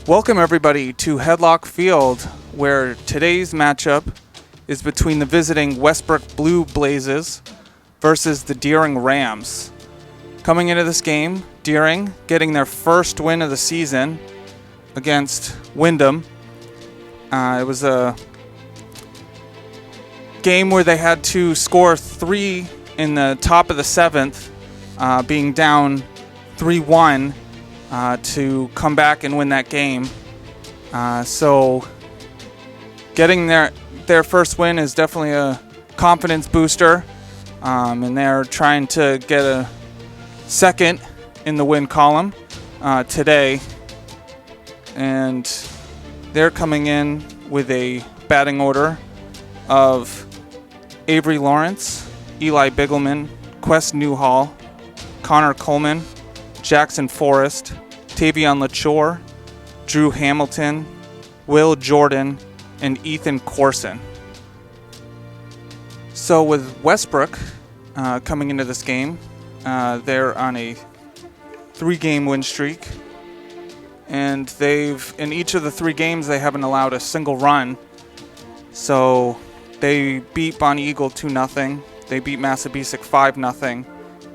Welcome everybody to Headlock Field, where today's matchup is between the visiting Westbrook Blue Blazes versus the Deering Rams. Coming into this game, Deering getting their first win of the season against Wyndham. It was a game where they had to score 3 in the top of the 7th, being down 3-1 to come back and win that game. So getting their first win is definitely a confidence booster, and they're trying to get a second in the win column today, and they're coming in with a batting order of Avery Lawrence, Eli Bigelman, Quest Newhall, Connor Coleman, Jackson Forrest, Tavion LaChore, Drew Hamilton, Will Jordan, and Ethan Corson. So with Westbrook coming into this game, they're on a 3-game win streak, and in each of the 3 games they haven't allowed a single run. So they beat Bonnie Eagle 2-0, they beat Massabesic 5-0,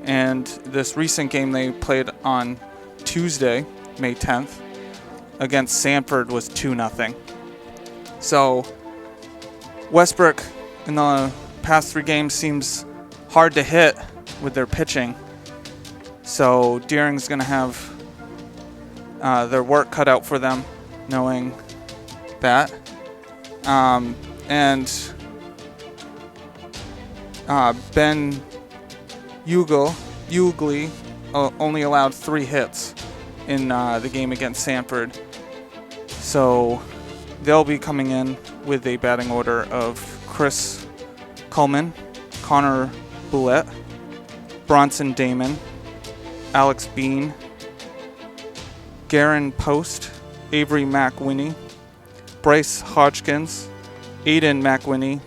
and this recent game they played on Tuesday, May 10th, against Sanford was 2-0. So Westbrook in the past 3 games seems hard to hit with their pitching. So Deering's going to have their work cut out for them, knowing that. And Ben Ugly only allowed 3 hits in the game against Sanford. So they'll be coming in with a batting order of Chris Coleman, Connor Boulette, Bronson Damon, Alex Bean, Garen Post, Avery McWinney, Bryce Hodgkins, Aiden McWinney,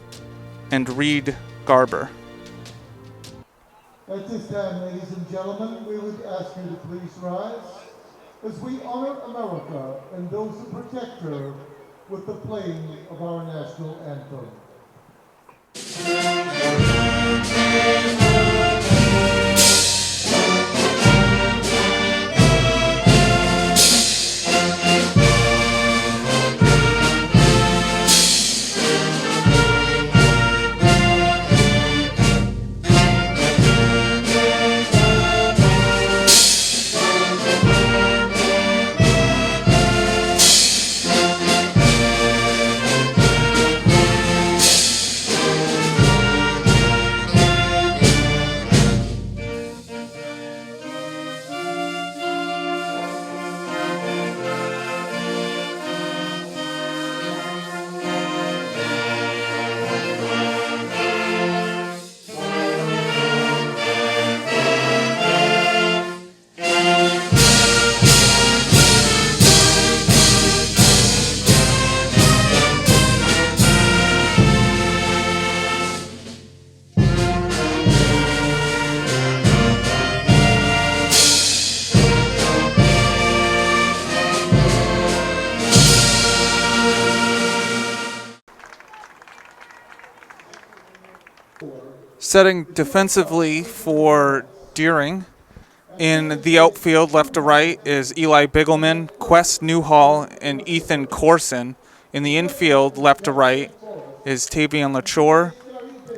and Reed Garber. At this time, ladies and gentlemen, we would ask you to please rise as we honor America and those who protect her with the playing of our national anthem. Setting defensively for Deering, in the outfield left to right is Eli Bigelman, Quest Newhall, and Ethan Corson. In the infield left to right is Tavion LaChore,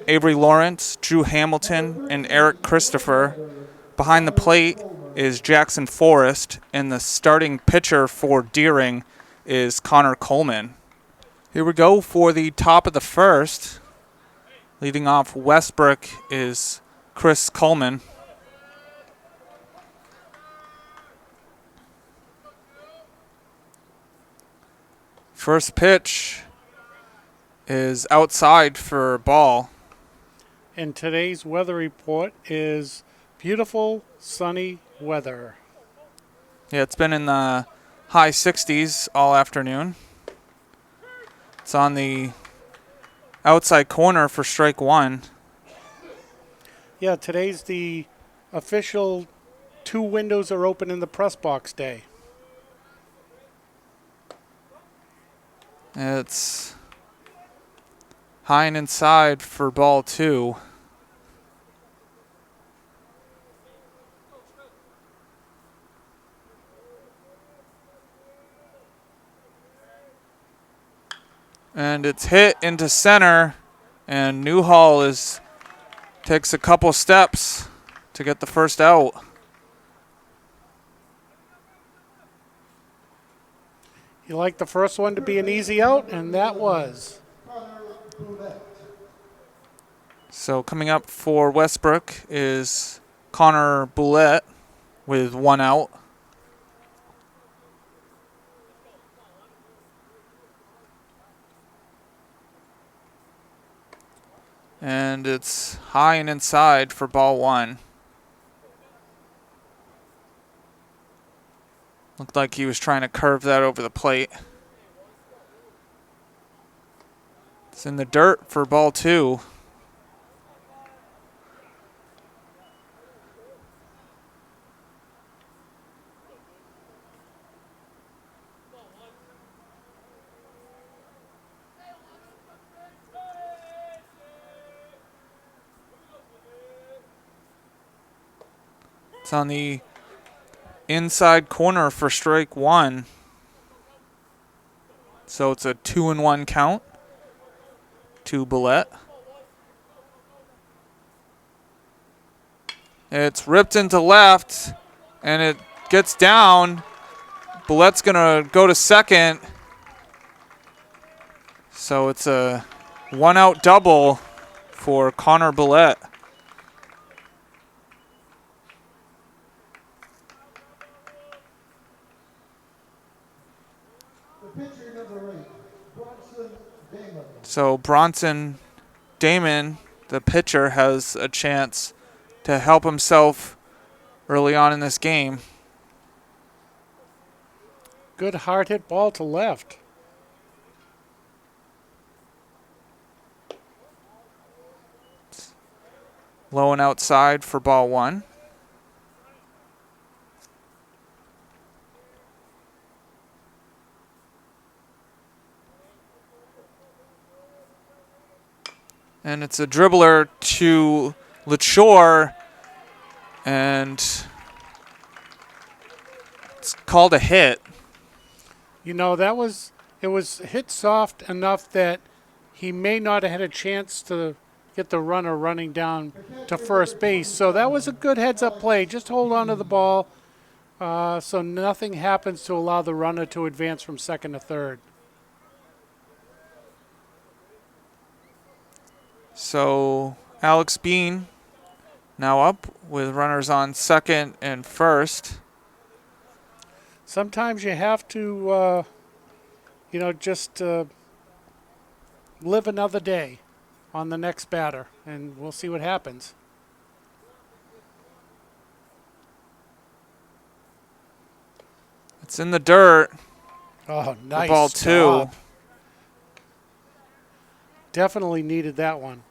Avery Lawrence, Drew Hamilton, and Eric Christopher. Behind the plate is Jackson Forrest, and the starting pitcher for Deering is Connor Coleman. Here we go for the top of the first. Leading off Westbrook is Chris Coleman. First pitch is outside for ball. And today's weather report is beautiful, sunny weather. Yeah, it's been in the high 60s all afternoon. It's on the outside corner for strike 1. Yeah, today's the official 2 windows are open in the press box day. It's high and inside for ball 2. And it's hit into center, and Newhall takes a couple steps to get the first out. You like the first one to be an easy out, and that was. So coming up for Westbrook is Connor Boulette with 1 out. And it's high and inside for ball 1. Looked like he was trying to curve that over the plate. It's in the dirt for ball 2. It's on the inside corner for strike 1. So it's a 2-1 count to Boulette. It's ripped into left, and it gets down. Boulette's going to go to second. So it's a 1-out double for Connor Boulette. So Bronson Damon, the pitcher, has a chance to help himself early on in this game. Good hard hit ball to left. Low and outside for ball 1. And it's a dribbler to LaChore, and it's called a hit. You know, it was hit soft enough that he may not have had a chance to get the runner running down to first base. So that was a good heads-up play. Just hold on to the ball so nothing happens to allow the runner to advance from second to third. So Alex Bean now up with runners on second and first. Sometimes you have to, just live another day on the next batter, and we'll see what happens. It's in the dirt. Oh, nice. For ball 2. Job. Definitely needed that one.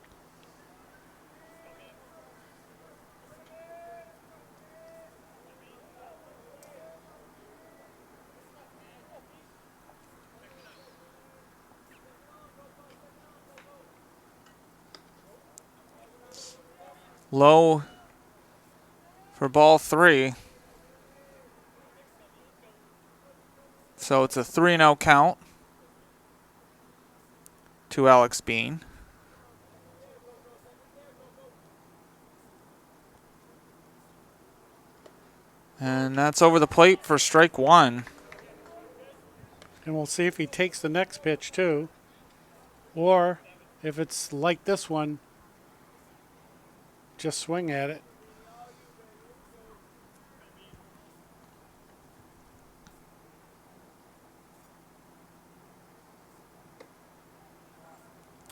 Low for ball 3. So it's a 3-0 count to Alex Bean. And that's over the plate for strike 1. And we'll see if he takes the next pitch too. Or if it's like this one, just swing at it.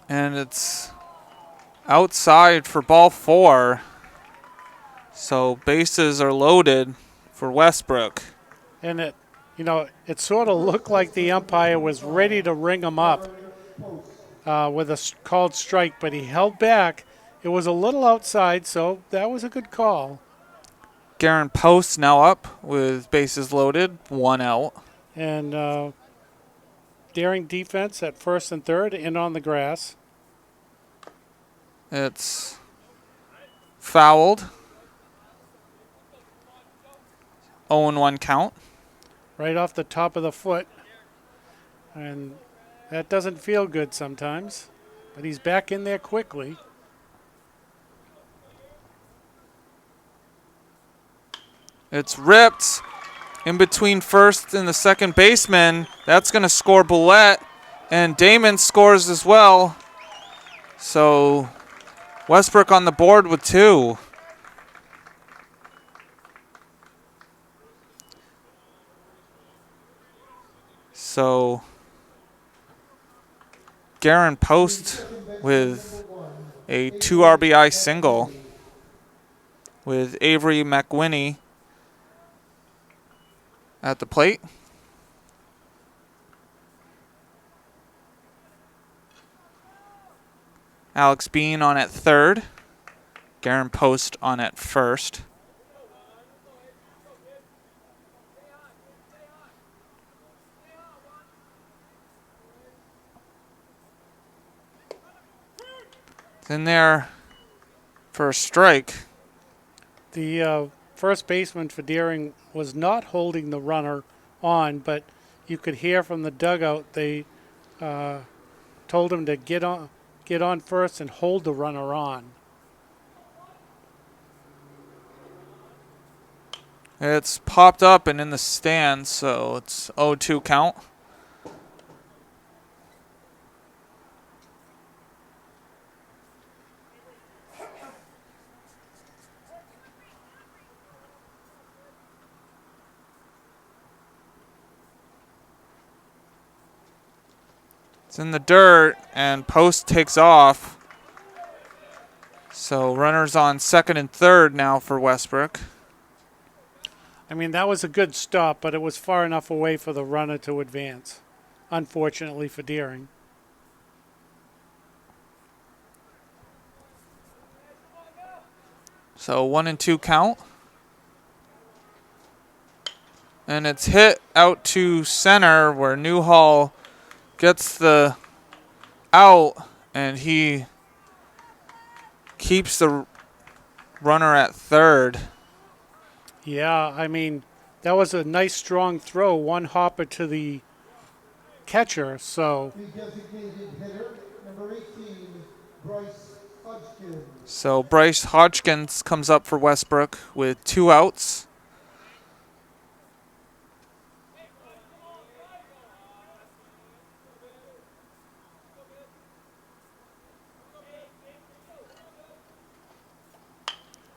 And it's outside for ball 4. So bases are loaded for Westbrook. And it sort of looked like the umpire was ready to ring him up with a called strike, but he held back. It was a little outside, so that was a good call. Garen Post now up with bases loaded, 1 out. And Daring defense at first and third and on the grass. It's fouled. 0-1 count. Right off the top of the foot. And that doesn't feel good sometimes. But he's back in there quickly. It's ripped in between first and the second baseman. That's going to score Boulette. And Damon scores as well. So Westbrook on the board with 2. So Garen Post with a 2 RBI single with Avery McWhinney at the plate. Alex Bean on at third. Garen Post on at first. It's in there for a strike. The first baseman for Daring was not holding the runner on, but you could hear from the dugout they told him to get on first and hold the runner on. It's popped up and in the stands, so it's 0-2 count. It's in the dirt, and Post takes off. So runners on second and third now for Westbrook. I mean, that was a good stop, but it was far enough away for the runner to advance, unfortunately for Daring. So 1-2 count. And it's hit out to center where Newhall gets the out, and he keeps the runner at third. Yeah, I mean, that was a nice strong throw, one hopper to the catcher, so. The designated hitter, number 18, Bryce Hodgkins. So Bryce Hodgkins comes up for Westbrook with 2 outs.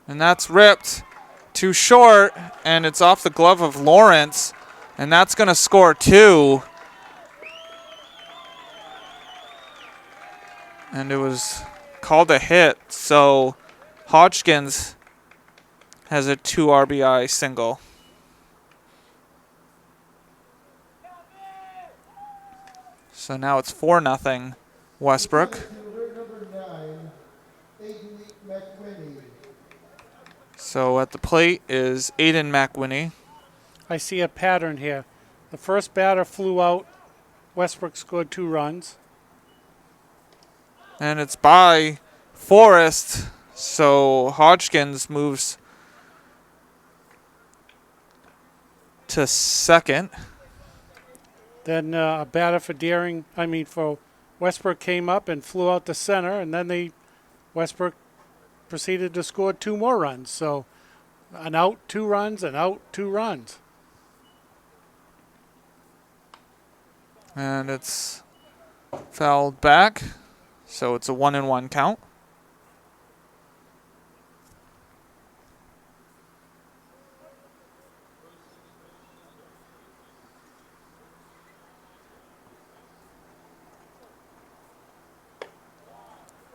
And that's ripped too short, and it's off the glove of Lawrence, and that's going to score 2. And it was called a hit, so Hodgkins has a 2 RBI single. So now it's 4-0 Westbrook. Number 9, Aiden McWhinney. So at the plate is Aiden McWhinney. I see a pattern here. The first batter flew out. Westbrook scored 2 runs. And it's by Forrest, so Hodgkins moves to second. Then a batter for Westbrook came up and flew out to center, and then Westbrook proceeded to score 2 more runs. So an out, 2 runs, an out, 2 runs. And it's fouled back, so it's a 1-1 count.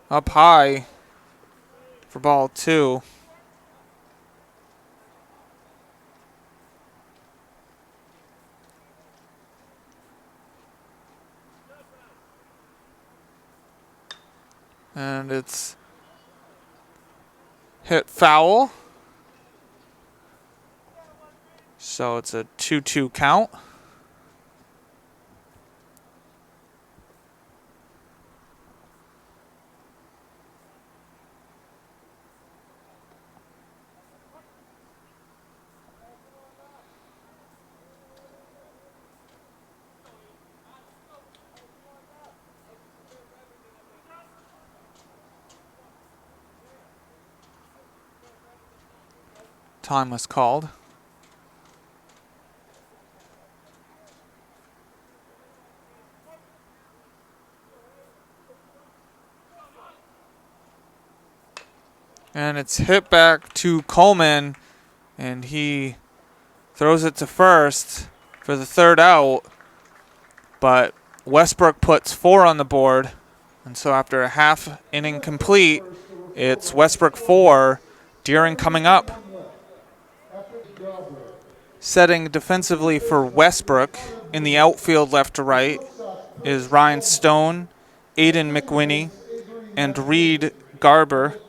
Up high for ball 2. And it's hit foul. So it's a 2-2 count. time was called. And it's hit back to Coleman, and he throws it to first for the third out. But Westbrook puts 4 on the board, and so after a half inning complete, it's Westbrook 4, Deering coming up. Setting defensively for Westbrook in the outfield left to right is Ryan Stone, Aiden McWinney, and Reed Garber.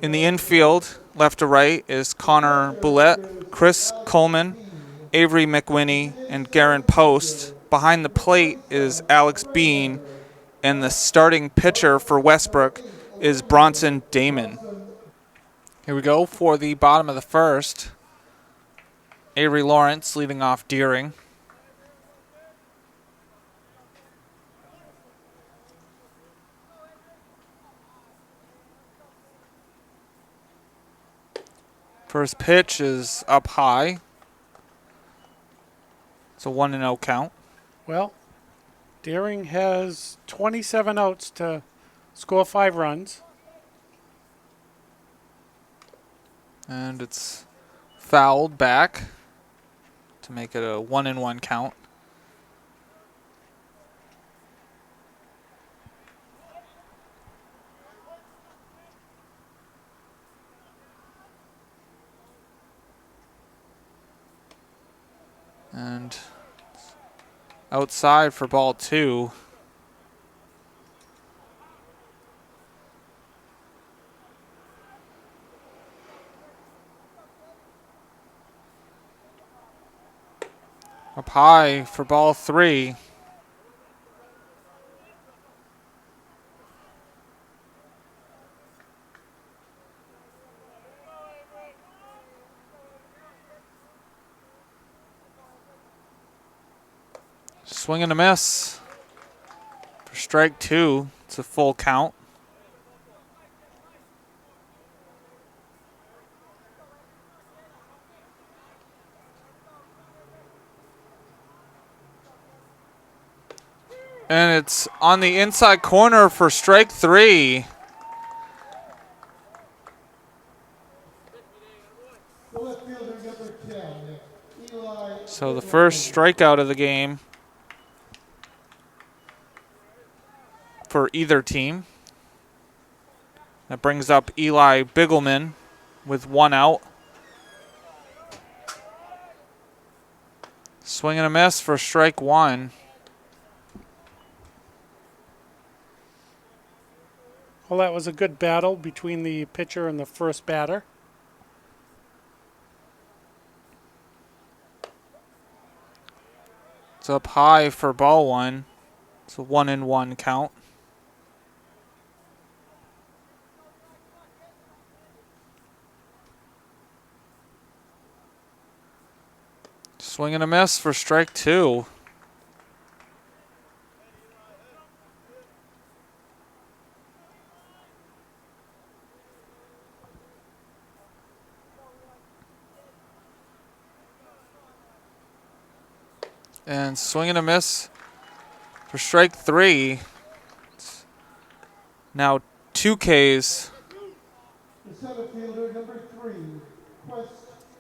In the infield, left to right, is Connor Boulette, Chris Coleman, Avery McWinney, and Garen Post. Behind the plate is Alex Bean, and the starting pitcher for Westbrook is Bronson Damon. Here we go for the bottom of the first. Avery Lawrence leading off Deering. First pitch is up high. It's a 1-0 count. Well, Deering has 27 outs to score 5 runs. And it's fouled back to make it a 1-1 count. And outside for ball 2. Up high for ball 3. Swing and a miss for strike 2. It's a full count. And it's on the inside corner for strike 3. So the first strikeout of the game for either team. That brings up Eli Bigelman with 1 out. Swing and a miss for strike 1. Well, that was a good battle between the pitcher and the first batter. It's up high for ball 1. It's a 1-1 count. Swing and a miss for strike 2. And swing and a miss for strike 3. It's now 2 Ks. The center fielder, number 3, Quest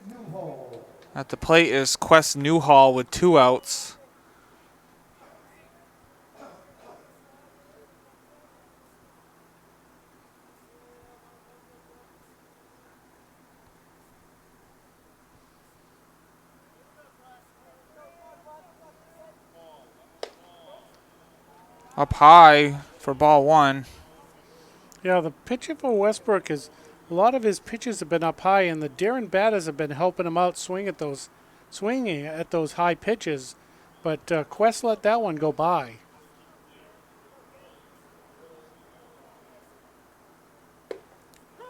Newhall. At the plate is Quest Newhall with 2 outs. Up high for ball 1. Yeah, the pitcher for Westbrook is a lot of his pitches have been up high, and the Deering batters have been helping him out swinging at those high pitches. But Quest let that one go by.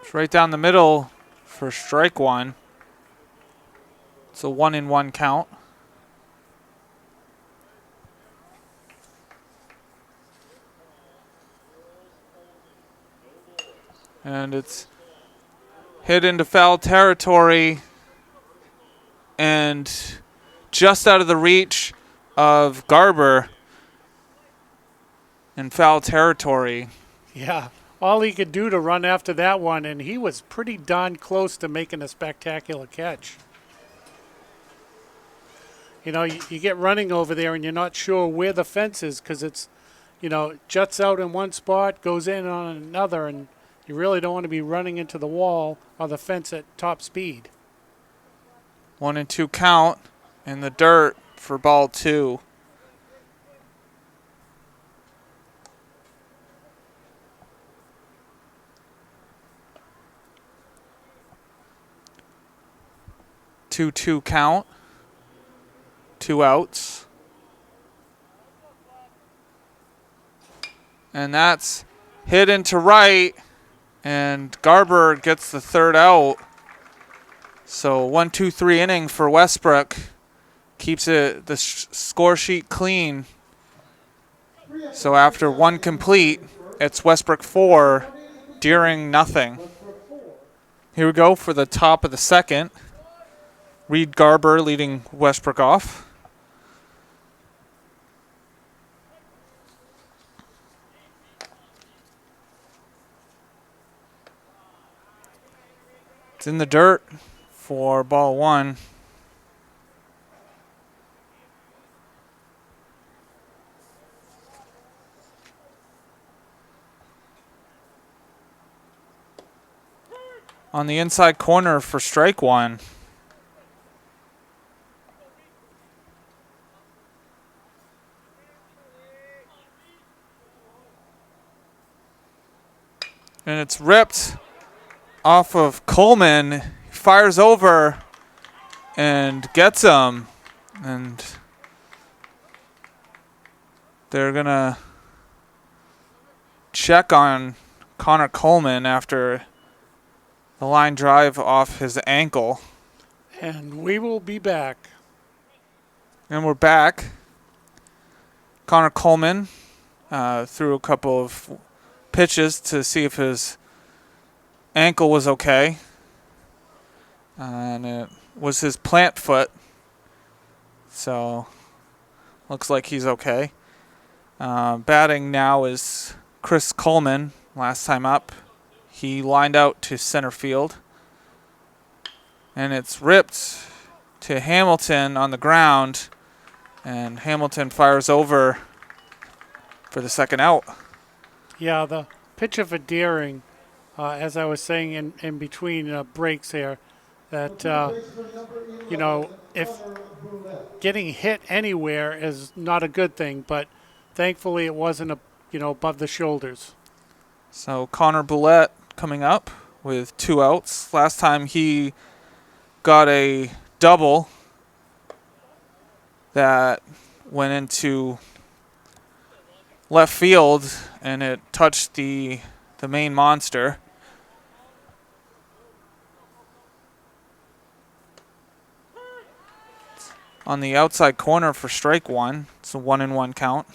It's right down the middle for strike 1. It's a 1-1 count. And it's hit into foul territory and just out of the reach of Garber in foul territory. Yeah, all he could do to run after that one, and he was pretty darn close to making a spectacular catch. You know, you get running over there and you're not sure where the fence is because it's, you know, juts out in one spot, goes in on another, and you really don't want to be running into the wall or the fence at top speed. 1-2 count in the dirt for ball 2. Two count. 2 outs. And that's hit into right, and Garber gets the 3rd out. So 1-2-3 inning for Westbrook. Keeps it the score sheet clean. So after 1 complete, it's Westbrook 4, Deering nothing. Here we go for the top of the 2nd. Reed Garber leading Westbrook off. It's in the dirt for ball 1. On the inside corner for strike 1. And it's ripped off of Coleman. Fires over and gets him. And they're going to check on Connor Coleman after the line drive off his ankle. And we will be back. And we're back. Connor Coleman threw a couple of pitches to see if his ankle was okay. And it was his plant foot. So looks like he's okay. Batting now is Chris Coleman. Last time up, he lined out to center field. And it's ripped to Hamilton on the ground. And Hamilton fires over for the 2nd out. Yeah, the pitcher for Deering, as I was saying in between breaks here, that, you know, if getting hit anywhere is not a good thing, but thankfully it wasn't, above the shoulders. So Connor Boulette coming up with 2 outs. Last time he got a double that went into left field, and it touched the Maine monster. On the outside corner for strike 1. It's a 1-1 count.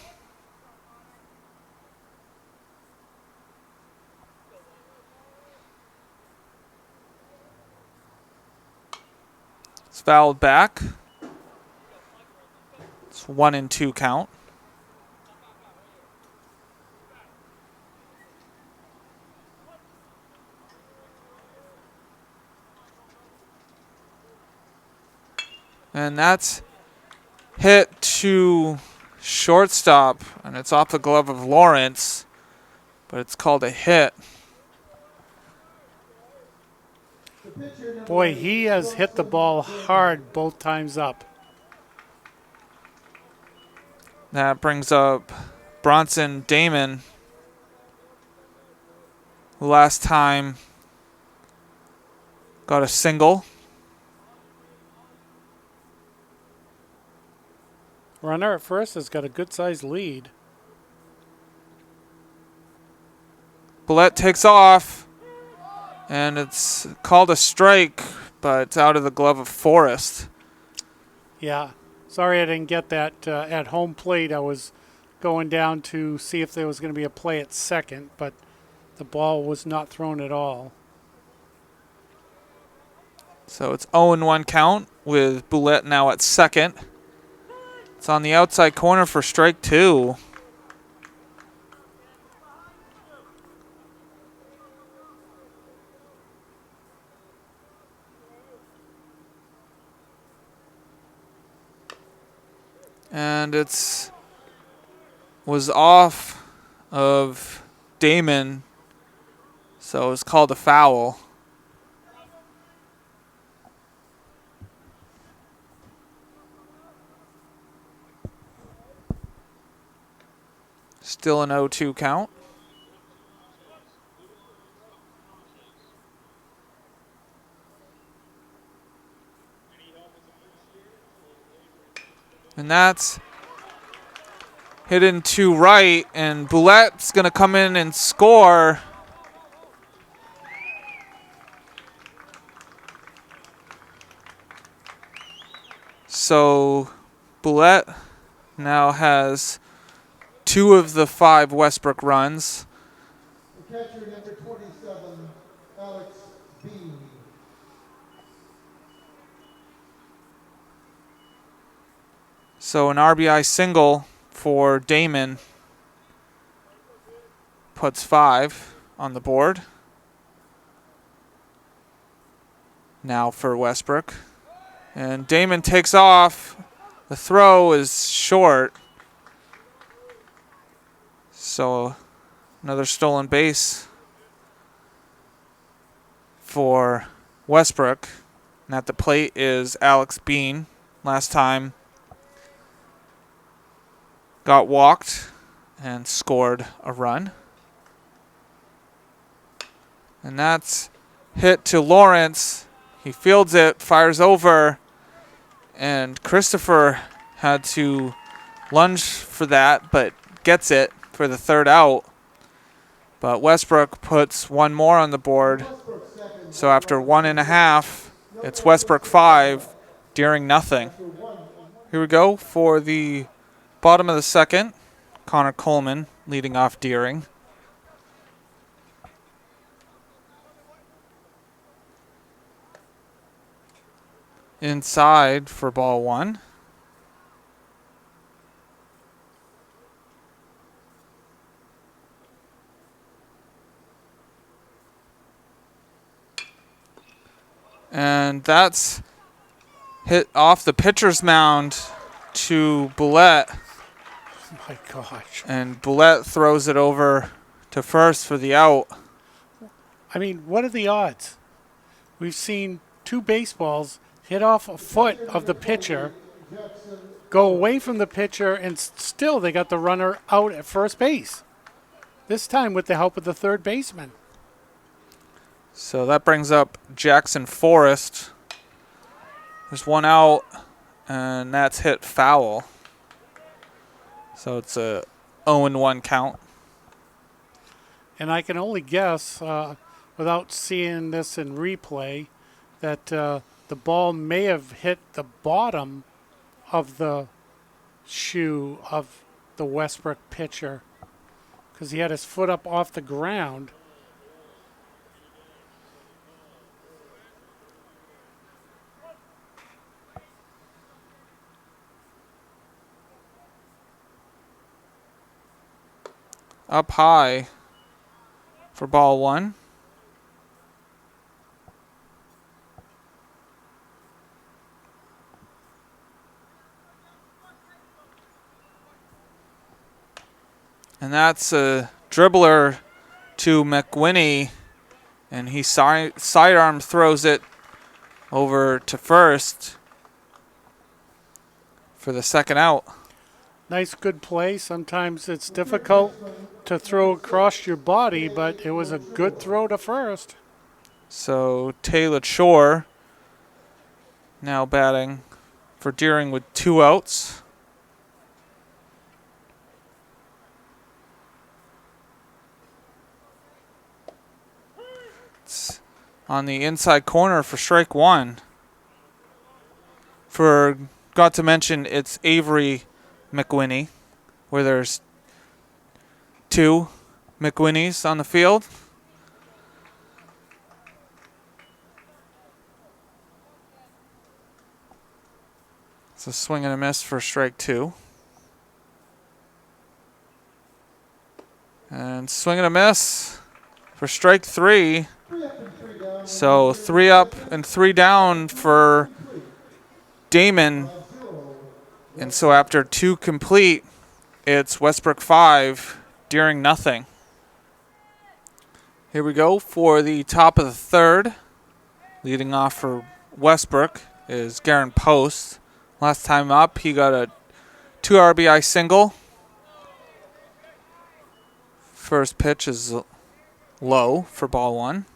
It's fouled back. It's 1-2 count. And that's hit to shortstop, and it's off the glove of Lawrence, but it's called a hit. Boy, he has hit the ball hard both times up. That brings up Bronson Damon, who last time got a single. Runner at first has got a good-sized lead. Boulette takes off, and it's called a strike, but it's out of the glove of Forrest. Yeah. Sorry I didn't get that at home plate. I was going down to see if there was going to be a play at second, but the ball was not thrown at all. So it's 0-1 count with Boulette now at second. It's on the outside corner for strike 2. And was off of Damon, so it was called a foul. Still an 0-2 count. And that's hit into right, and Boulette's going to come in and score. So Boulette now has 2 of the 5 Westbrook runs. The catcher, number 27, Alex Bean. So an RBI single for Damon puts 5 on the board. Now for Westbrook. And Damon takes off. The throw is short. So another stolen base for Westbrook. And at the plate is Alex Bean. Last time got walked and scored a run. And that's hit to Lawrence. He fields it, fires over, and Christopher had to lunge for that, but gets it for the 3rd out. But Westbrook puts 1 more on the board. So after 1.5, it's Westbrook 5, Deering nothing. Here we go for the bottom of the 2nd. Connor Coleman leading off Deering. Inside for ball 1. And that's hit off the pitcher's mound to Boulette. Oh my gosh. And Boulette throws it over to first for the out. I mean, what are the odds? We've seen 2 baseballs hit off a foot of the pitcher, go away from the pitcher, and still they got the runner out at first base. This time with the help of the 3rd baseman. So that brings up Jackson Forrest. There's 1 out, and that's hit foul. So it's a 0-1 count. And I can only guess, without seeing this in replay, that the ball may have hit the bottom of the shoe of the Westbrook pitcher because he had his foot up off the ground. Up high for ball 1. And that's a dribbler to McWhinney, and he sidearm throws it over to first for the 2nd out. Nice, good play. Sometimes it's difficult to throw across your body, but it was a good throw to first. So Taylor Shore now batting for Deering with 2 outs. It's on the inside corner for strike 1. Forgot to mention it's Avery McWhinney, where there's 2 McWhinneys on the field. It's a swing and a miss for strike 2. And swing and a miss for strike 3. So 3 up and 3 down for Damon. And so after 2 complete, it's Westbrook 5, Deering nothing. Here we go for the top of the 3rd. Leading off for Westbrook is Garen Post. Last time up, he got a 2 RBI single. First pitch is low for ball 1.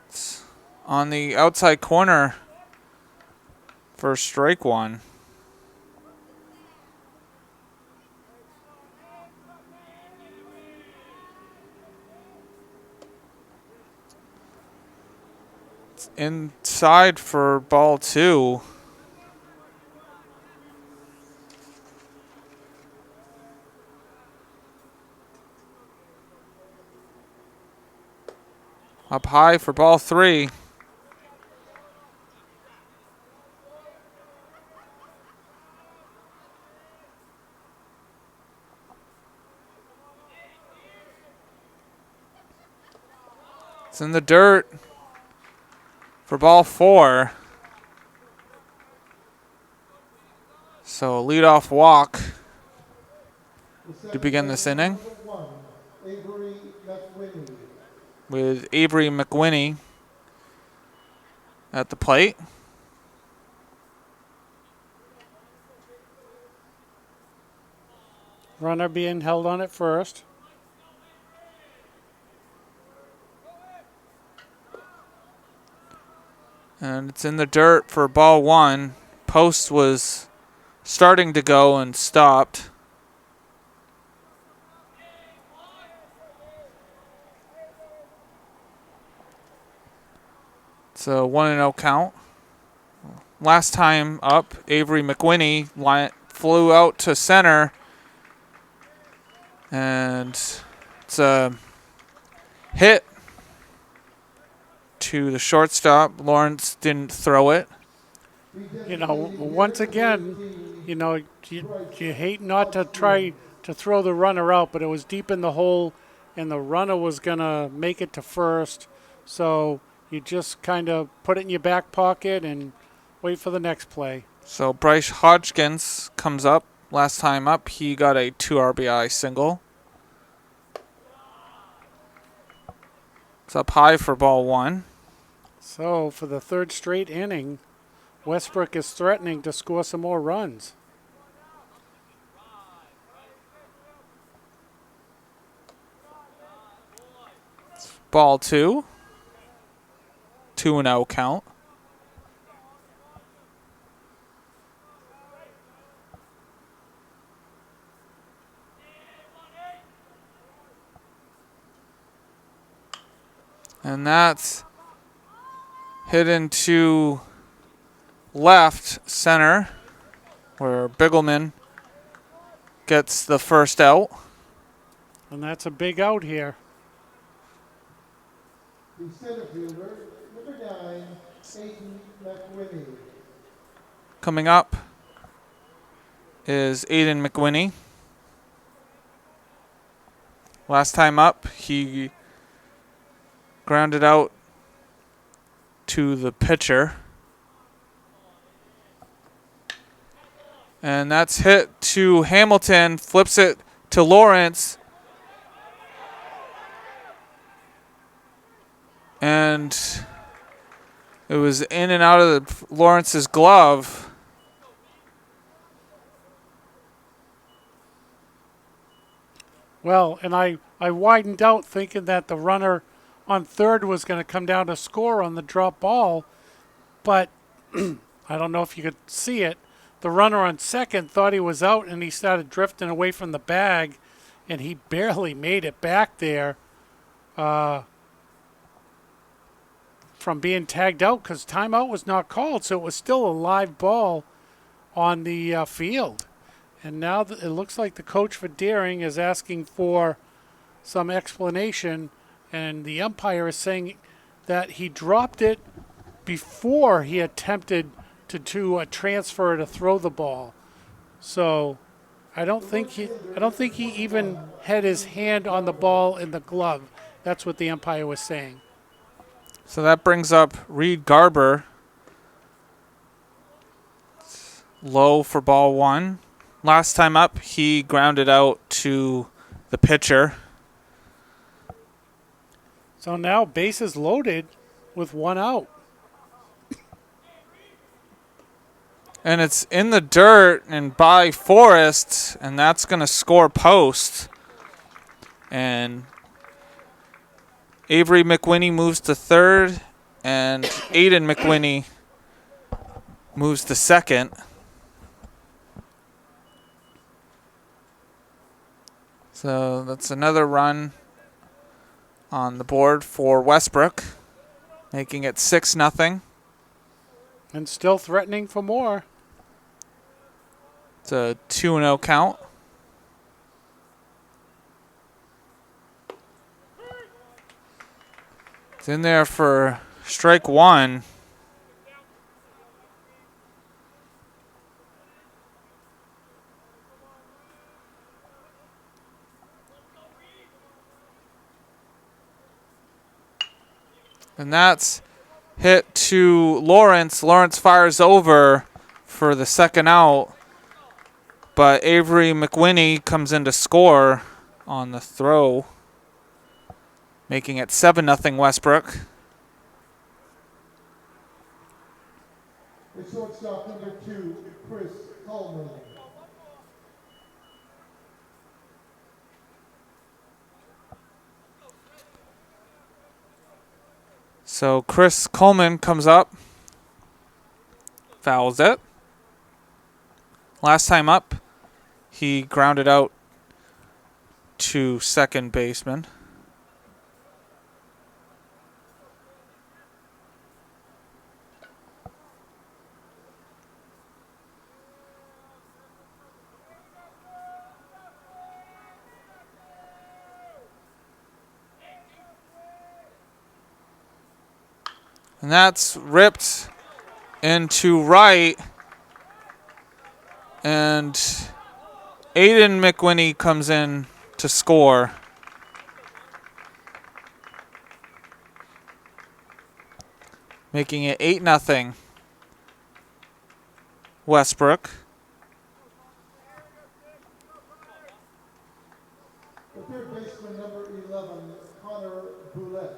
It's on the outside corner for strike 1. It's inside for ball 2. Up high for ball 3. It's in the dirt for ball 4. So leadoff walk to begin this inning with Avery McWhinney at the plate. Runner being held on at first. And it's in the dirt for ball 1. Post was starting to go and stopped. It's a 1-0 count. Last time up, Avery McWhinney flew out to center. And it's a hit to the shortstop. Lawrence didn't throw it. You know, once again, you know, you hate not to try to throw the runner out, but it was deep in the hole, and the runner was going to make it to first. So you just kind of put it in your back pocket and wait for the next play. So Bryce Hodgkins comes up. Last time up, he got a 2 RBI single. It's up high for ball 1. So for the 3rd straight inning, Westbrook is threatening to score some more runs. Ball 2. 2-0 count. And that's hit into left center, where Bigelman gets the first out. And that's a big out here. The center fielder, number 9, Aiden McWhinney. Coming up is Aiden McWhinney. Last time up, he grounded out to the pitcher. And that's hit to Hamilton, flips it to Lawrence. And it was in and out of Lawrence's glove. Well, and I widened out thinking that the runner on 3rd was going to come down to score on the drop ball, but I don't know if you could see it. The runner on 2nd thought he was out, and he started drifting away from the bag, and he barely made it back there from being tagged out because timeout was not called, so it was still a live ball on the field. And now it looks like the coach for Deering is asking for some explanation and the umpire is saying that he dropped it before he attempted to do a transfer to throw the ball. So I don't think he even had his hand on the ball in the glove. That's what the umpire was saying. So that brings up Reed Garber. Low for ball one. Last time up, he grounded out to the pitcher. So now bases loaded with one out. And it's in the dirt and by Forrest, and that's going to score post. And Avery McWhinney moves to third, and Aiden McWhinney moves to second. So that's another run on the board for Westbrook, making it 6-0. And still threatening for more. It's a 2-0 count. It's in there for strike one. And that's hit to Lawrence. Lawrence fires over for the second out. But Avery McWhinney comes in to score on the throw, making it 7-0 Westbrook. The shortstop number 2, Chris Coleman. So Chris Coleman comes up, fouls it. Last time up, he grounded out to second baseman. And that's ripped into right. And Aiden McWhinney comes in to score. Making it 8-0 Westbrook. The third baseman number 11, Connor Boulette.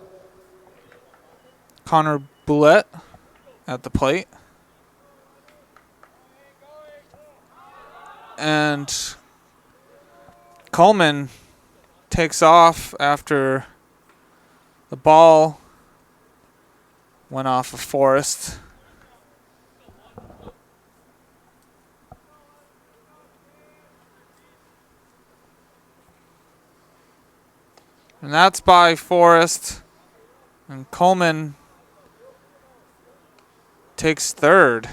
Connor Boulette at the plate. And Coleman takes off after the ball went off of Forrest. And that's by Forrest. And Coleman takes third.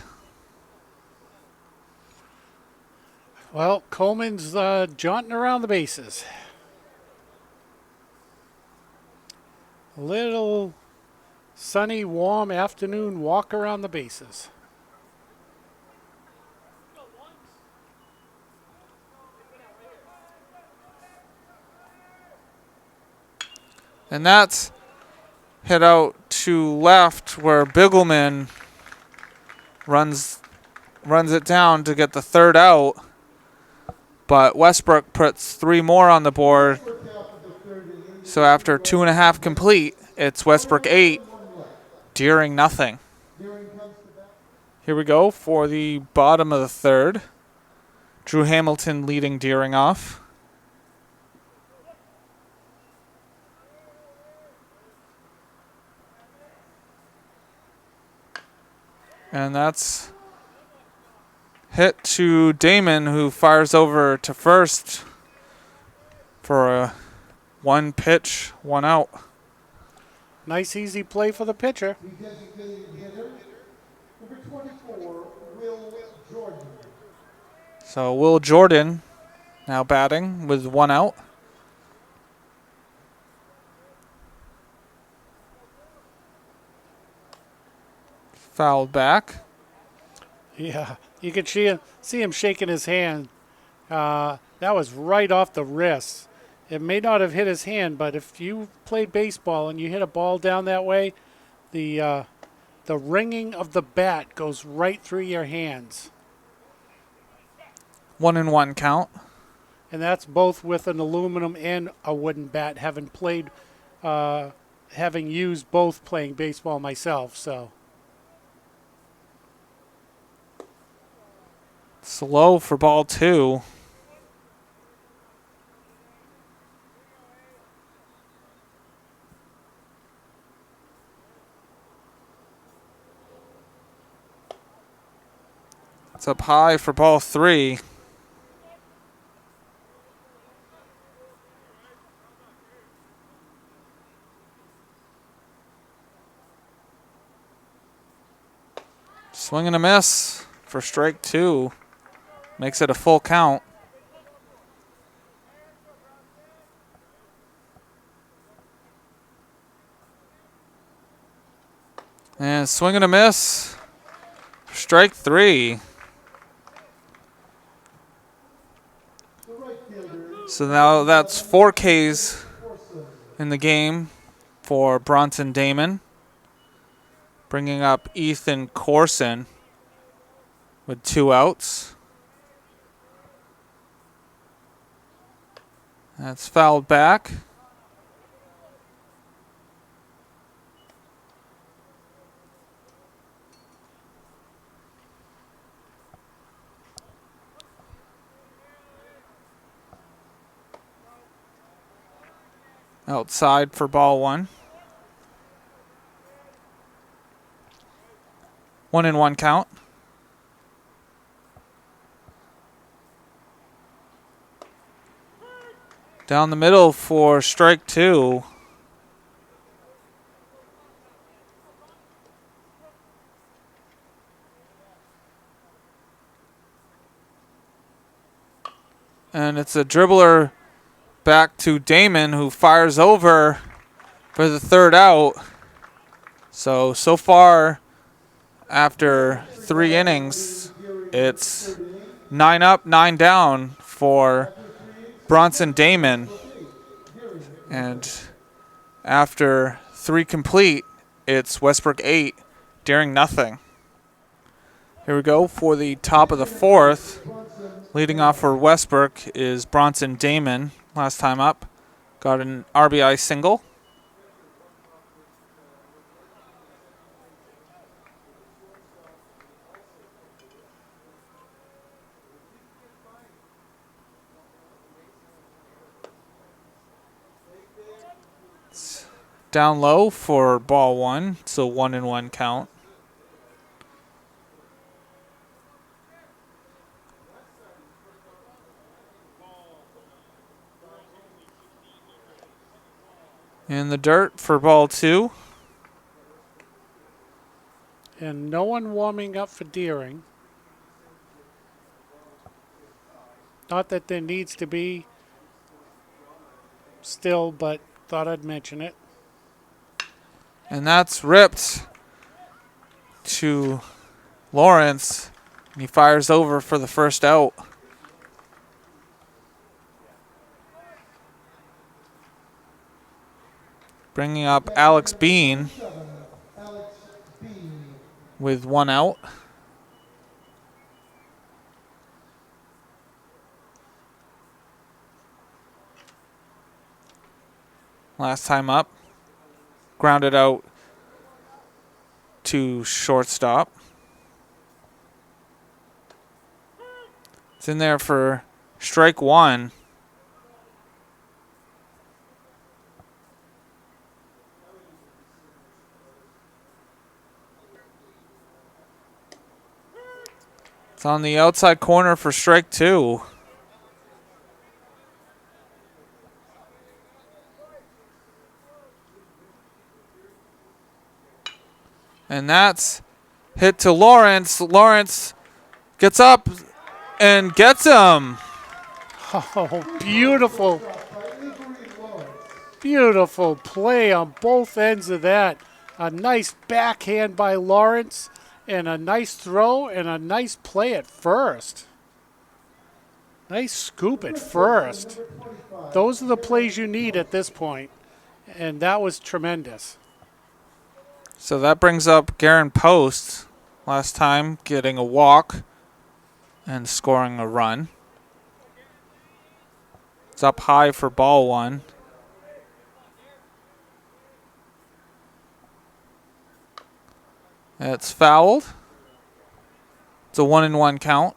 Well, Coleman's jaunting around the bases. A little sunny, warm afternoon walk around the bases. And that's hit out to left where Bigelman runs it down to get the third out. But Westbrook puts 3 more on the board. So after 2.5 complete, it's Westbrook 8, Deering nothing. Here we go for the bottom of the third. Drew Hamilton leading Deering off. And that's hit to Damon, who fires over to first for a 1 pitch, 1 out. Nice, easy play for the pitcher. The designated hitter, number 24, Will Jordan. So Will Jordan now batting with 1 out. fouled back. Yeah, you could see him shaking his hand. That was right off the wrist. It may not have hit his hand, but if you play baseball and you hit a ball down that way, the ringing of the bat goes right through your hands. 1-1 count. And that's both with an aluminum and a wooden bat, having used both playing baseball myself. So Slow for ball 2. It's up high for ball 3. Swing and a miss for strike 2. Makes it a full count. And swing and a miss for strike 3. So now that's 4 Ks in the game for Bronson Damon, bringing up Ethan Corson with 2 outs. That's fouled back. Outside for ball 1. 1-1 count. Down the middle for strike 2. And it's a dribbler back to Damon, who fires over for the 3rd out. So far, after 3 innings, it's 9 up, 9 down for Bronson Damon. And after 3 complete, it's Westbrook 8, Deering nothing. Here we go for the top of the 4th. Leading off for Westbrook is Bronson Damon. Last time up, got an RBI single. It's down low for ball 1, so 1-1 count. In the dirt for ball 2. and no one warming up for Deering. Not that there needs to be still, but thought I'd mention it. And that's ripped to Lawrence. And he fires over for the first out. Bringing up Alex Bean with 1 out. Last time up, grounded out to shortstop. It's in there for strike 1. It's on the outside corner for strike 2. And that's hit to Lawrence. Lawrence gets up and gets him. Oh, beautiful. Beautiful play on both ends of that. A nice backhand by Lawrence. and a nice throw and a nice play at first. Nice scoop at first. Those are the plays you need at this point, and that was tremendous. So that brings up Garen Post, last time getting a walk and scoring a run. It's up high for ball one. It's fouled. It's a 1-1 count.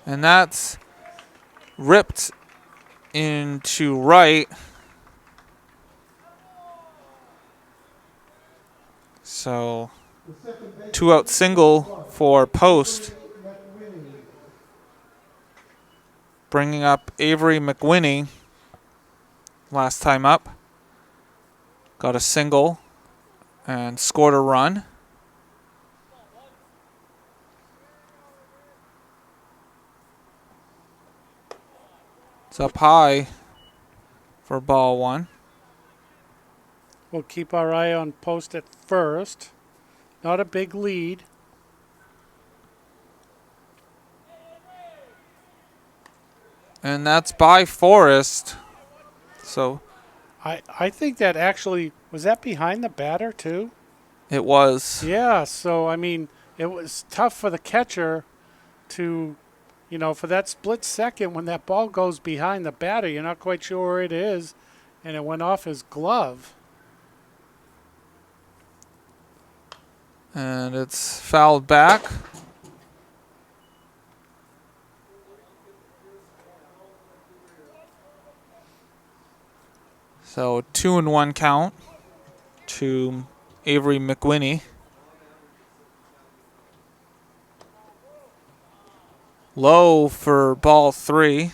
And that's ripped into right. So 2-out single for Post, bringing up Avery McWhinney. Last time up, got a single and scored a run. It's up high for ball one. We'll keep our eye on Post at first. Not a big lead. And that's by Forrest. So I think that actually, was that behind the batter too? it was. Yeah, so I mean, it was tough for the catcher to, for that split second when that ball goes behind the batter, you're not quite sure where it is, and it went off his glove. And it's fouled back. So 2-1 count to Avery McWhinney. Low for ball three.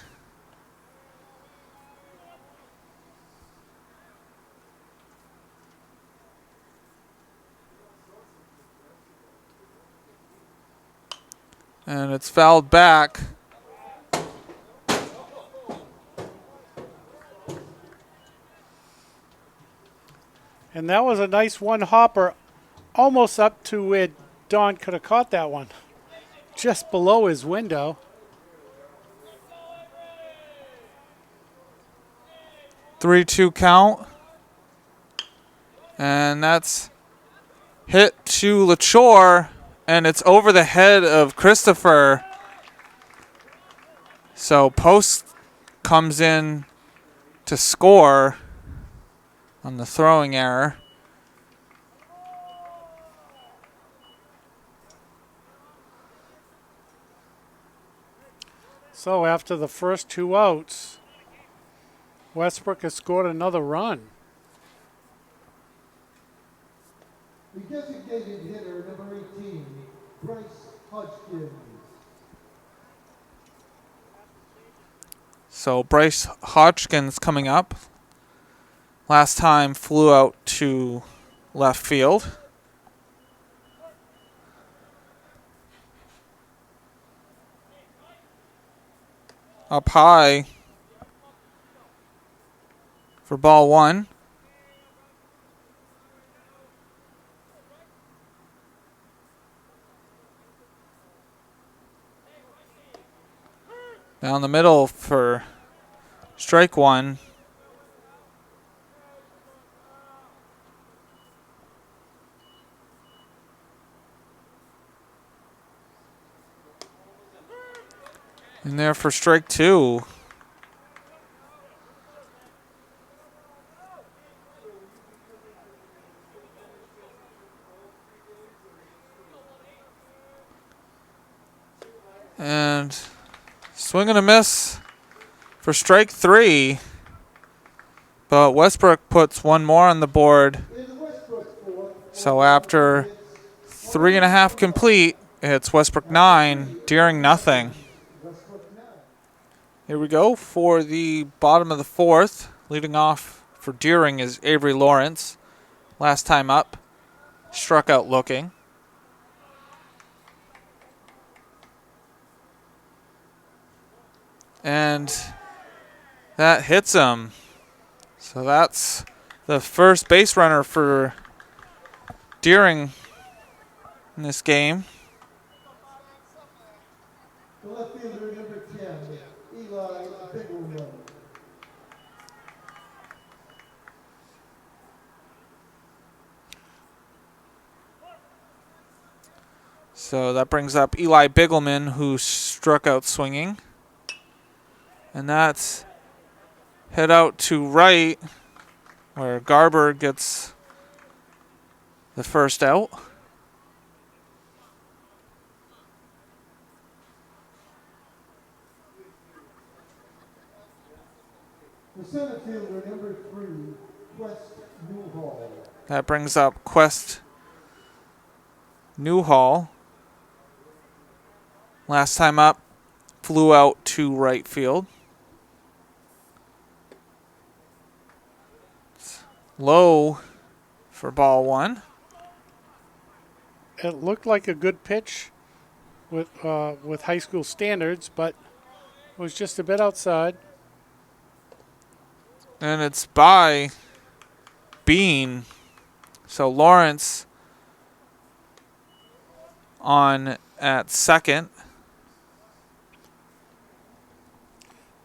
And it's fouled back. And that was a nice one hopper, almost up to where Don could have caught that one, just below his window. 3-2 count. And that's hit to LaChore, and it's over the head of Christopher. So Post comes in to score on the throwing error. So after the first 2 outs, Westbrook has scored another run. The designated hitter, number 18, Bryce Hodgkins. So Bryce Hodgkins coming up. Last time flew out to left field. Up high for ball one. Down the middle for strike one. And there for strike two. And swing and a miss for strike three. But Westbrook puts one more on the board. So after 3.5 complete, it's Westbrook 9, Deering nothing. Here we go for the bottom of the fourth. Leading off for Deering is Avery Lawrence. Last time up, struck out looking. And that hits him. So that's the first base runner for Deering in this game. The left fielder, number 10, Eli Bigelman. So that brings up Eli Bigelman, who struck out swinging. And that's hit out to right, where Garber gets the first out. The center fielder, number 3, Quest Newhall. That brings up Quest Newhall. Last time up, flew out to right field. It's low for ball one. It looked like a good pitch with high school standards, but it was just a bit outside. And it's by Bean. So Lawrence on at second.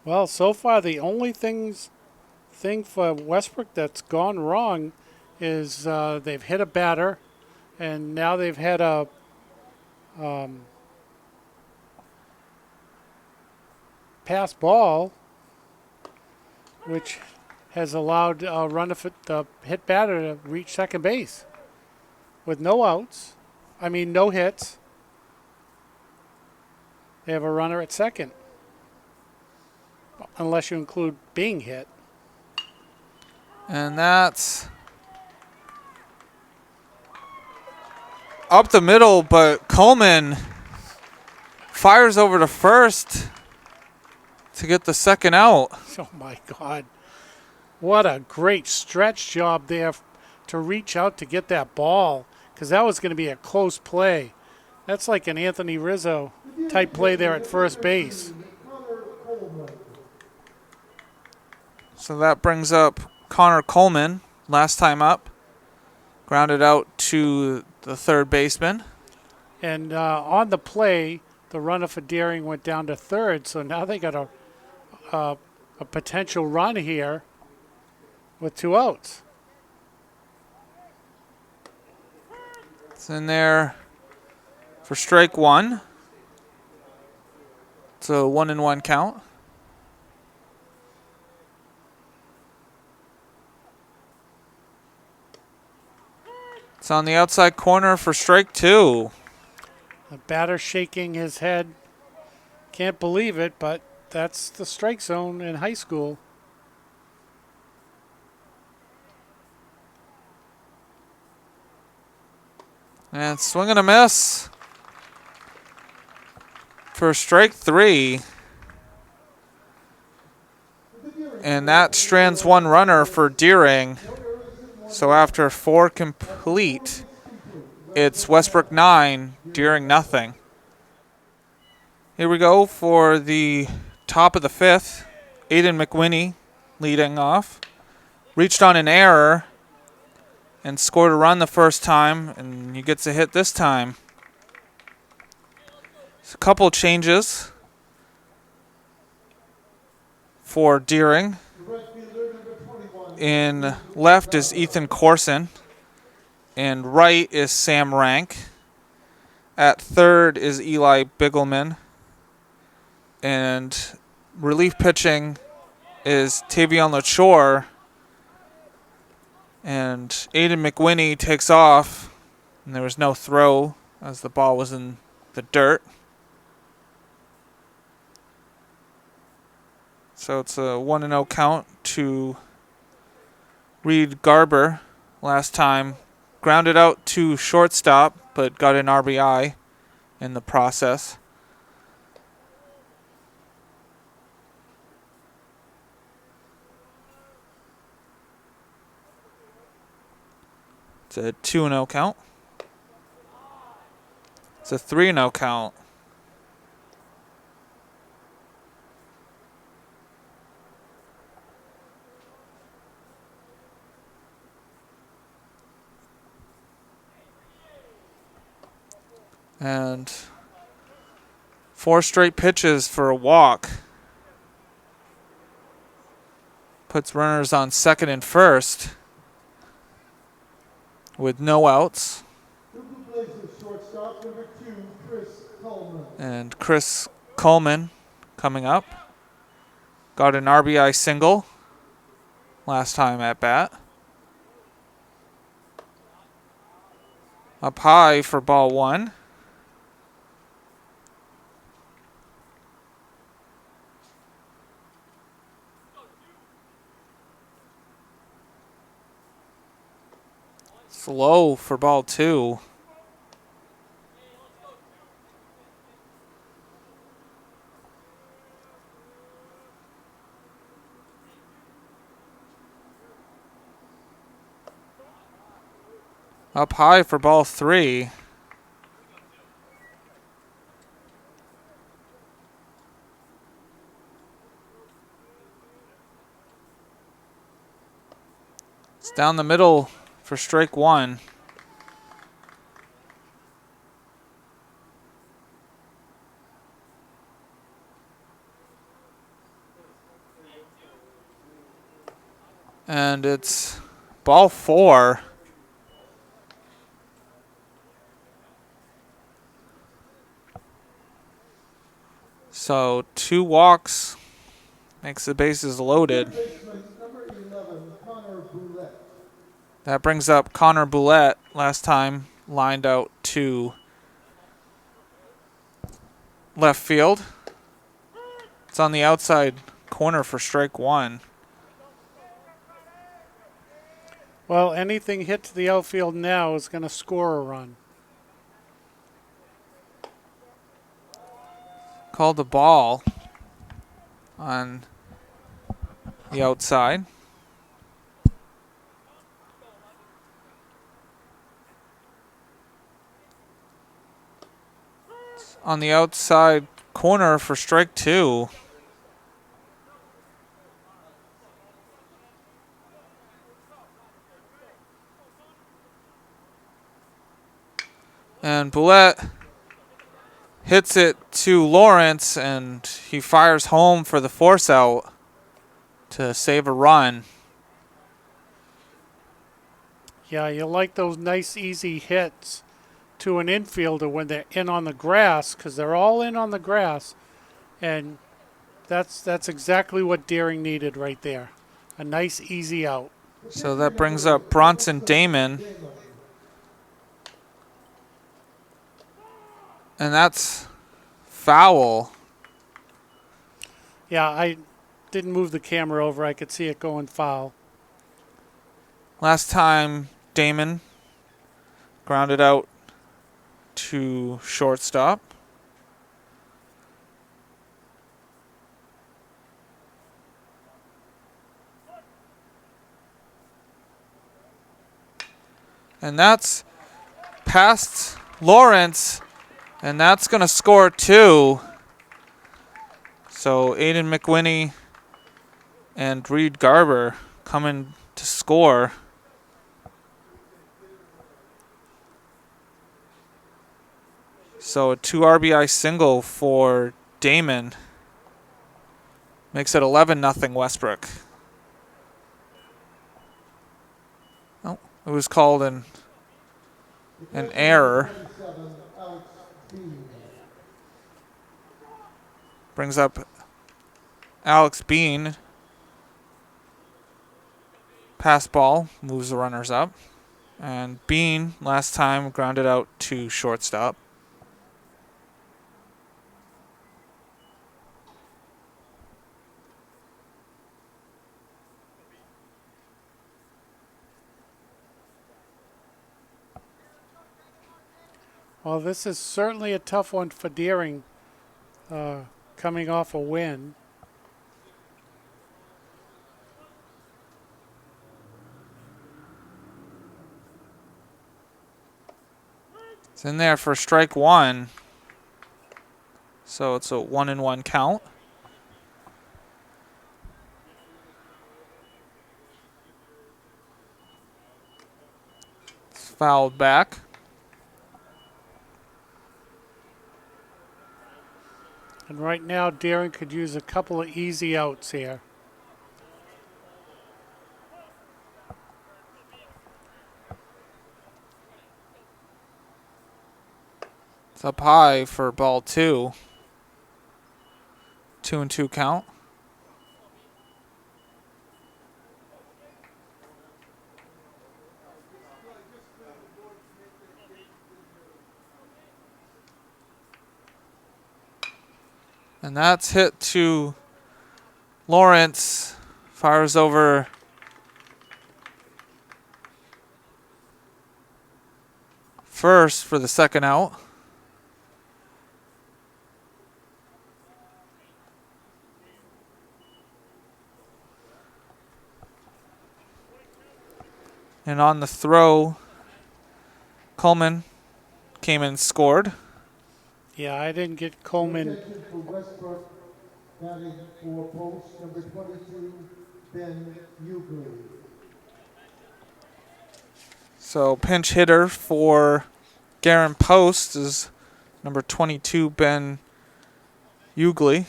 Well, so far the only thing for Westbrook that's gone wrong is they've hit a batter, and now they've had a pass ball, which has allowed a runner for the hit batter to reach second base with no outs. I mean, no hits. They have a runner at second, unless you include being hit. And that's up the middle, but Coleman fires over to first to get the second out. Oh, my God. What a great stretch job there to reach out to get that ball, because that was going to be a close play. That's like an Anthony Rizzo type play there at first base. So that brings up Connor Coleman, last time up. Grounded out to the third baseman. And on the play, the runner for Deering went down to third, so now they got a potential run here with 2 outs. It's in there for strike one. It's a 1-1 count. It's on the outside corner for strike two. The batter shaking his head. Can't believe it, but that's the strike zone in high school. And swing and a miss for strike three. And that strands one runner for Deering. So after 4 complete, it's Westbrook 9, Deering nothing. Here we go for the top of the 5th. Aiden McWinney leading off. Reached on an error and scored a run the first time, and he gets a hit this time. There's a couple changes for Deering. In left is Ethan Corson, and right is Sam Rank. At third is Eli Bigelman, and relief pitching is Tavion LaChore. And Aiden McWinney takes off, and there was no throw as the ball was in the dirt. So it's a 1-0 count to Reed Garber. Last time grounded out to shortstop, but got an RBI in the process. It's a 2-0 count. It's a 3-0 count. And 4 straight pitches for a walk. Puts runners on second and first with no outs. Shortstop number 2, Chris Coleman. And Chris Coleman coming up. Got an RBI single last time at bat. Up high for ball 1. Slow for ball 2. Up high for ball 3. It's down the middle for strike 1. And it's ball 4. So 2 walks makes the bases loaded. Number 11, Connor Boulette. That brings up Connor Boulette. Last time lined out to left field. It's on the outside corner for strike 1. Well, anything hit to the outfield now is going to score a run. Called the ball on the outside. It's on the outside corner for strike 2. And Boulette hits it to Lawrence, and he fires home for the force out to save a run. Yeah, you like those nice, easy hits to an infielder when they're in on the grass, because they're all in on the grass, and that's exactly what Deering needed right there. A nice, easy out. So that brings up Bronson Damon. And that's foul. Yeah, I didn't move the camera over. I could see it going foul. Last time Damon grounded out to shortstop. And that's past Lawrence, and that's going to score 2. So Aiden McWhinney and Reed Garber coming to score. So a 2 RBI single for Damon. Makes it 11-0 Westbrook. Oh, it was called an error. Brings up Alex Bean. Pass ball, moves the runners up. And Bean, last time, grounded out to shortstop. Well, this is certainly a tough one for Deering, coming off a win. It's in there for strike one. So it's a 1-1 count. It's fouled back. And right now, Deering could use a couple of easy outs here. It's up high for ball 2. 2-2 count. And that's hit to Lawrence. Fires over first for the second out. And on the throw, Coleman came and scored. Yeah, I didn't get Coleman. Attention for Westbrook, batting for post number 22, Ben Hughley. So pinch hitter for Garen Post is number 22, Ben Hughley.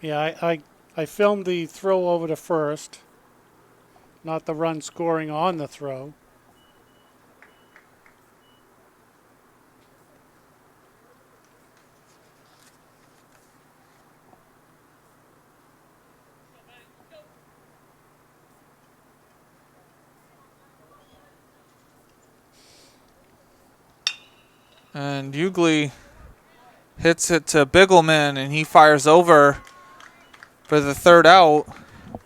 Yeah, I filmed the throw over to first, not the run scoring on the throw. And Hughley hits it to Bigelman, and he fires over for the third out.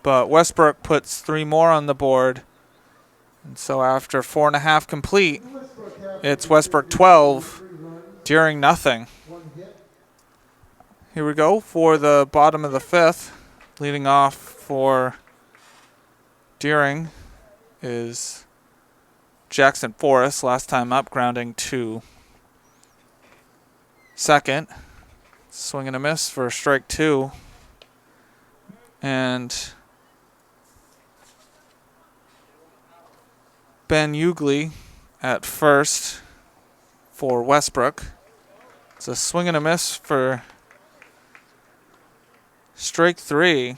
But Westbrook puts 3 more on the board. And so after 4.5 complete, it's Westbrook 12, Deering nothing. Here we go for the bottom of the 5th. Leading off for Deering is Jackson Forrest, last time up, grounding to second. Swing and a miss for strike 2. And Ben Hughley at first for Westbrook. It's a swing and a miss for strike 3.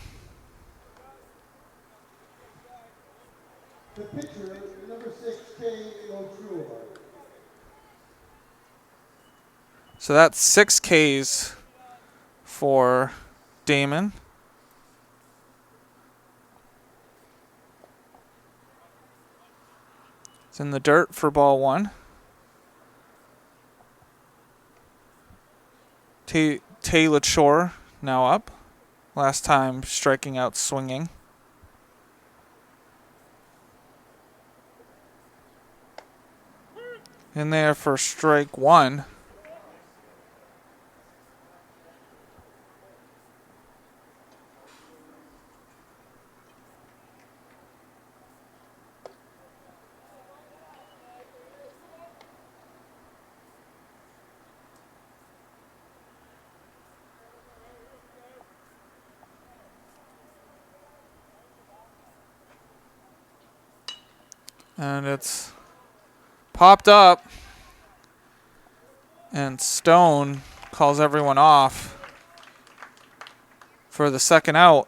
The pitcher, number 6, Kay Lotrua. So that's 6 Ks for Damon. It's in the dirt for ball 1. Taylor Shore now up. Last time striking out swinging. In there for strike 1. And it's popped up. And Stone calls everyone off for the second out.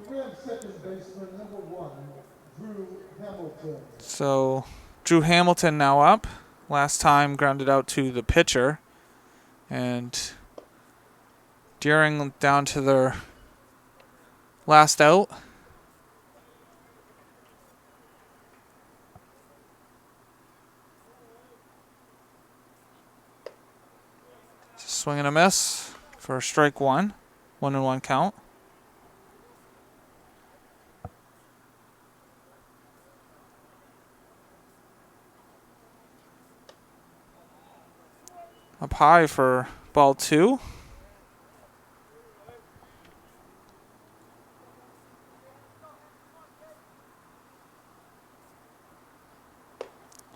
We have second baseman, number 1, Drew Hamilton. So Drew Hamilton now up. Last time grounded out to the pitcher. And Deering down to their last out. Swing and a miss for strike 1. 1-1 count. Up high for ball 2.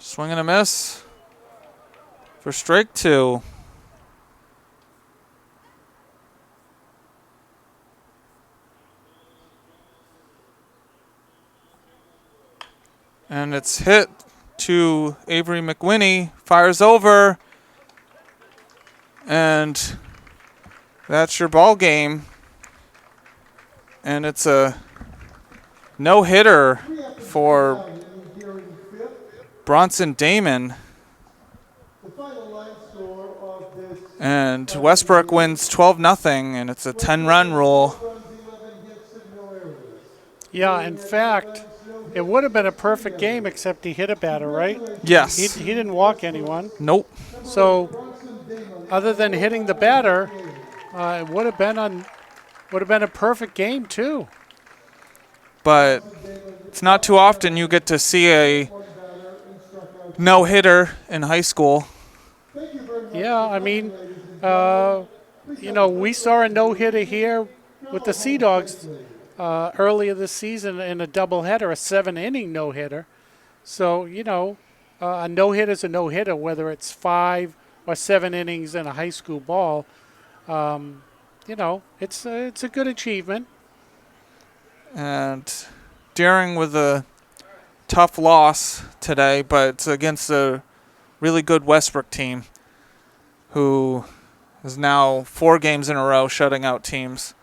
Swing and a miss for strike 2. And it's hit to Avery McWhinney. Fires over. And that's your ball game. And it's a no-hitter for Bronson Damon. And Westbrook wins 12-0, and it's a 10-run rule. Yeah, in fact, it would have been a perfect game except he hit a batter, right? Yes. He didn't walk anyone. Nope. So, other than hitting the batter, it would have been a perfect game too. But it's not too often you get to see a no-hitter in high school. Yeah, I mean, we saw a no-hitter here with the Sea Dogs earlier this season in a doubleheader, a 7-inning no-hitter. So, a no-hitter is a no-hitter, whether it's 5 or 7 innings in a high school ball. It's a good achievement. And Deering with a tough loss today, but it's against a really good Westbrook team who is now 4 games in a row shutting out teams.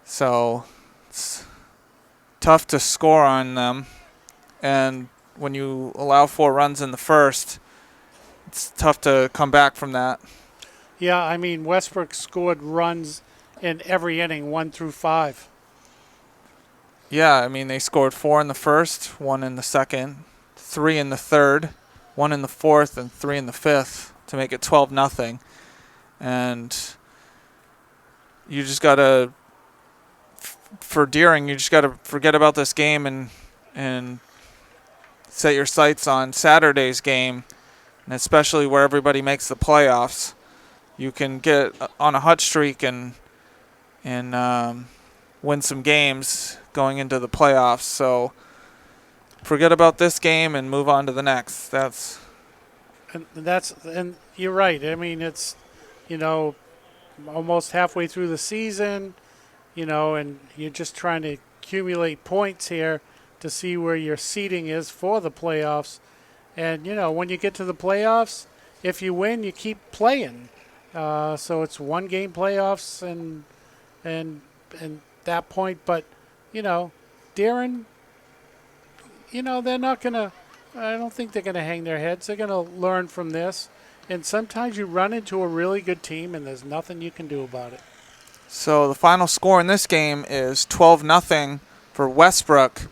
So it's tough to score on them. And when you allow 4 runs in the first, it's tough to come back from that. Yeah, I mean, Westbrook scored runs in every inning, 1 through 5. Yeah, I mean, they scored 4 in the first, 1 in the second, 3 in the third, 1 in the fourth, and 3 in the fifth to make it 12-0. And you just got to, for Deering, you just got to forget about this game and set your sights on Saturday's game, and especially where everybody makes the playoffs. You can get on a hot streak and win some games going into the playoffs. So forget about this game and move on to the next. And you're right. I mean, it's almost halfway through the season, and you're just trying to accumulate points here to see where your seeding is for the playoffs. And when you get to the playoffs, if you win, you keep playing. So it's 1-game playoffs and that point. But Deering, they're not gonna. I don't think they're gonna hang their heads. They're gonna learn from this. And sometimes you run into a really good team, and there's nothing you can do about it. So the final score in this game is 12-0 for Westbrook.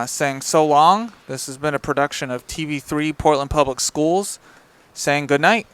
Saying so long. This has been a production of TV3 Portland Public Schools. Saying good night.